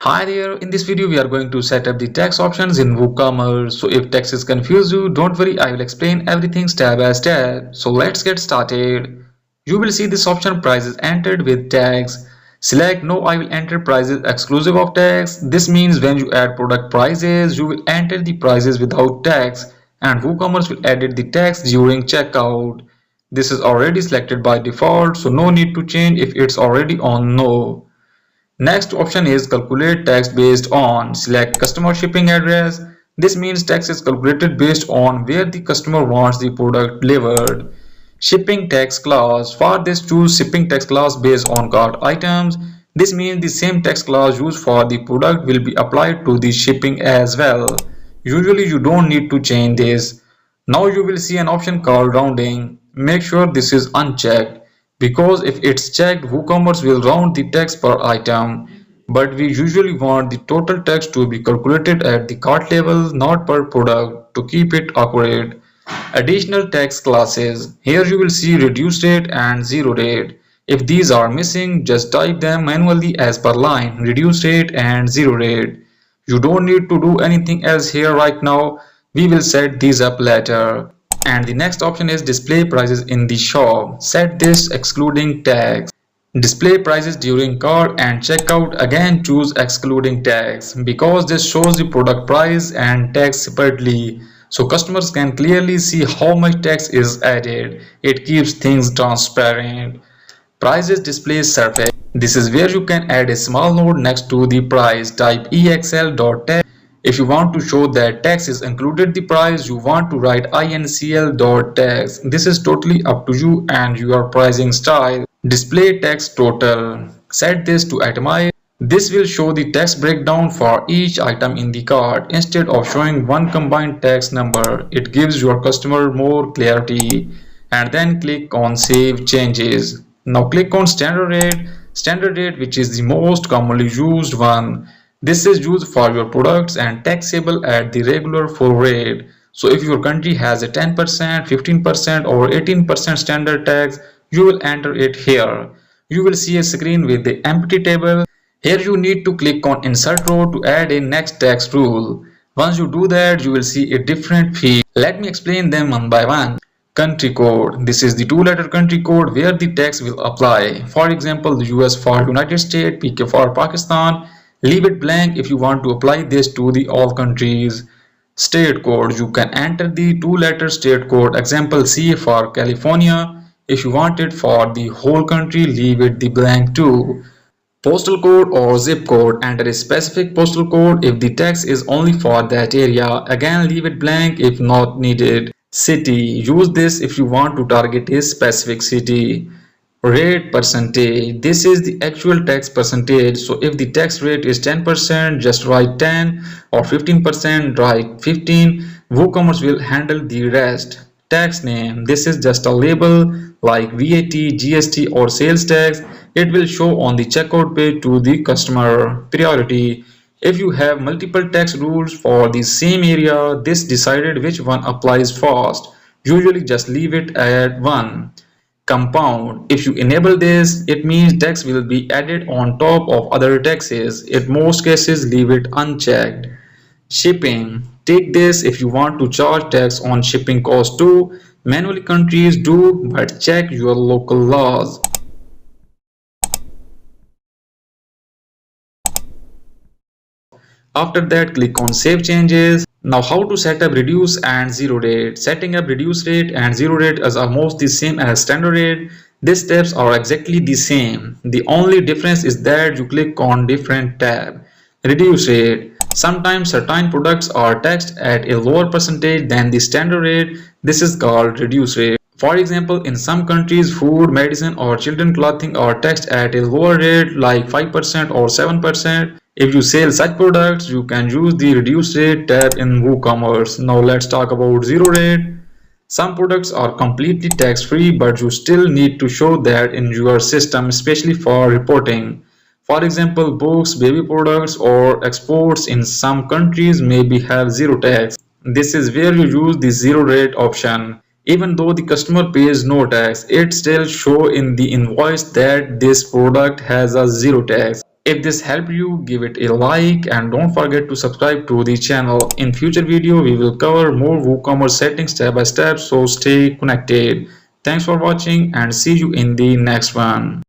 Hi there, in this video we are going to set up the tax options in WooCommerce. So if taxes confuse you, don't worry, I will explain everything step by step. So let's get started. You will see this option prices entered with tax. Select no, I will enter prices exclusive of tax. This means when you add product prices, you will enter the prices without tax and WooCommerce will edit the tax during checkout. This is already selected by default, so no need to change if it's already on no. Next option is calculate tax based on. Select customer shipping address. This means tax is calculated based on where the customer wants the product delivered. Shipping tax class. For this, choose shipping tax class based on cart items. This means the same tax class used for the product will be applied to the shipping as well. Usually you don't need to change this. Now you will see an option called rounding. Make sure this is unchecked because if it's checked, WooCommerce will round the tax per item. But we usually want the total tax to be calculated at the cart level, not per product, to keep it accurate. Additional tax classes. Here you will see reduced rate and zero rate. If these are missing, just type them manually as per line, reduced rate and zero rate. You don't need to do anything else here right now. We will set these up later. And the next option is display prices in the shop. Set this excluding tax. Display prices during cart and checkout. Again choose excluding tax because this shows the product price and tax separately so customers can clearly see how much tax is added. It keeps things transparent. Prices display surface. This is where you can add a small note next to the price. Type exl.tax. If you want to show that tax is included the price, you want to write incl.tax. This is totally up to you and your pricing style. Display tax total. Set this to itemize. This will show the tax breakdown for each item in the cart. Instead of showing one combined tax number, it gives your customer more clarity. And then click on Save Changes. Now click on Standard Rate. Standard Rate, which is the most commonly used one. This is used for your products and taxable at the regular full rate. So if your country has a 10%, 15% or 18% standard tax, you will enter it here. You will see a screen with the empty table. Here you need to click on Insert Row to add a next tax rule. Once you do that, you will see a different field. Let me explain them one by one. Country code. This is the two-letter country code where the tax will apply. For example, US for United States, PK for Pakistan. Leave it blank if you want to apply this to the all countries. State code. You can enter the two-letter state code. Example CA for California. If you want it for the whole country, leave it the blank too. Postal code or zip code. Enter a specific postal code if the tax is only for that area. Again, leave it blank if not needed. City. Use this if you want to target a specific city. Rate percentage. This is the actual tax percentage. So if the tax rate is 10%, just write 10 or 15%, write 15. WooCommerce will handle the rest. Tax name. This is just a label like VAT, GST or sales tax. It will show on the checkout page to the customer. Priority. If you have multiple tax rules for the same area, this decided which one applies first. Usually just leave it at 1. Compound. If you enable this, it means tax will be added on top of other taxes. In most cases, leave it unchecked. Shipping. Take this if you want to charge tax on shipping cost too. Manually countries do, but check your local laws. After that, click on Save Changes. Now how to set up reduce and zero rate. Setting up reduce rate and zero rate is almost the same as standard rate. These steps are exactly the same. The only difference is that you click on different tab. Reduce rate. Sometimes certain products are taxed at a lower percentage than the standard rate. This is called reduce rate. For example, in some countries, food, medicine or children clothing are taxed at a lower rate like 5% or 7%. If you sell such products, you can use the reduced rate tab in WooCommerce. Now let's talk about zero rate. Some products are completely tax-free, but you still need to show that in your system, especially for reporting. For example, books, baby products or exports in some countries maybe have zero tax. This is where you use the zero rate option. Even though the customer pays no tax, it still shows in the invoice that this product has a zero tax. If this helped you, give it a like and don't forget to subscribe to the channel. In future video, we will cover more WooCommerce settings step by step, so stay connected. Thanks for watching and see you in the next one.